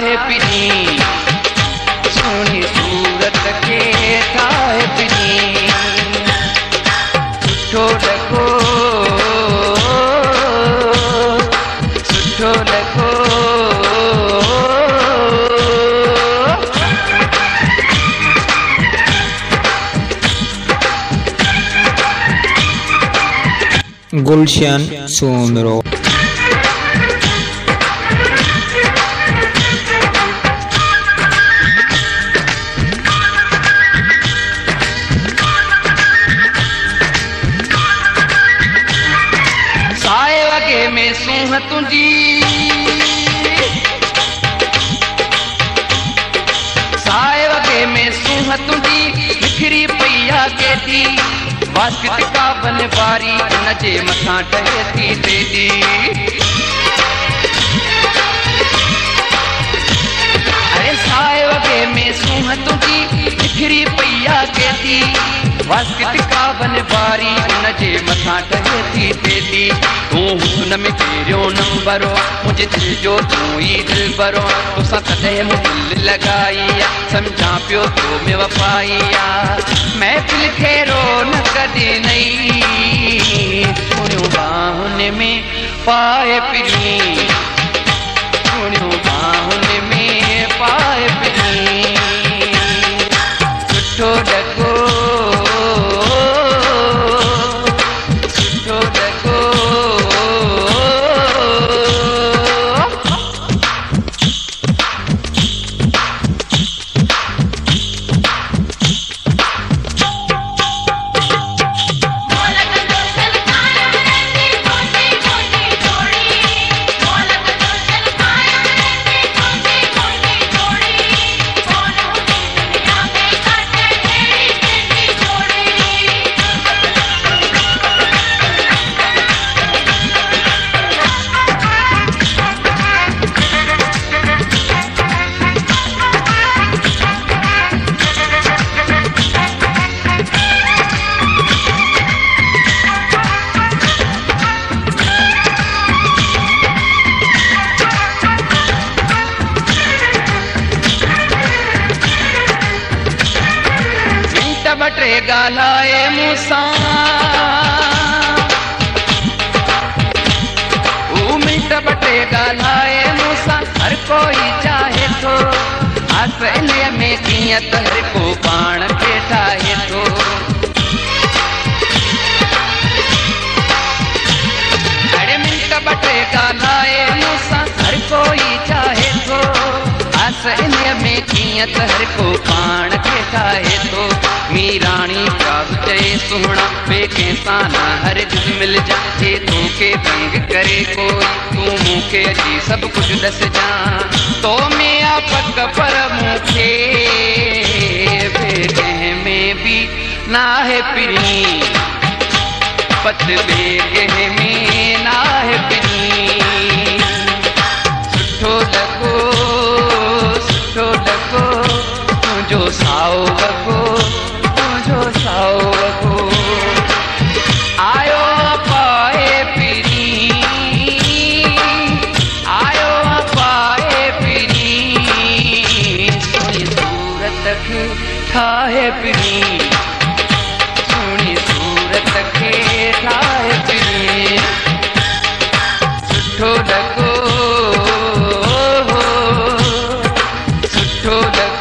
ठाहे पिनी सुहिणी सूरत खे ठाहे पिनी सुठो लॻो सुठो लॻो गुलशन सोनरो साए वगे में सूंह तुंहिंजी साए वगे में सूंह तुंहिंजी बिखरी पई आहे केॾी वास्किट काबन वारी उन जे मथां टहे थी तेॾी अरे साए वगे में सूंह तुंहिंजी बिखरी पई आहे केॾी वास्किट काबन वारी उन जे मथां टहे थी तेॾी तूं हुस्न में कहिड़ो नंबर मुंहिंजे दिलि जो तूं ई दिलबरो तोसां कॾहिं मूं दिलि लॻाई आहे सम्झां पियो तो में वफ़ाई आहे महफ़िल खे रौनक ॾिनई सुहिणियूं बाहुनि में पाए पिनी सुहिणियूं बाहुनि में पाए पिनी सुठो लॻो सुठो लॻो टे ॻाल्हाए मूंसां मिंट टे ॻाल्हाए मूंसां हर कोई चाहे थो आस इन में कीअं त हर को पाण खे ठाहे थो अड़े मिंट टे ॻाल्हाए मूंसां हर कोई चाहे थो आस इन में कीअं त हर को पाण खे ठाहे थो मीराणी काब चए सुहिणा ॿिए कंहिंसां न हर दिलि मिलजा जे तोखे तंग करे कोई तूं मूंखे अची सभु कुझु ॾसजां तो में आ पक पर मूंखे कंहिं में बि नाहे पिनी पत ॿिए कंहिं में नाहे पिनी सुठो लॻो सुठो लॻो तुंहिंजो साओ वॻो तुंहिंजो साओ वॻो आयो पाए पिनी आयो पाए पिनी सुहिणी सूरत खे ठाहे पिनी सुहिणी सूरत खे ठाहे पिनी सुठो लॻो सुठो लॻो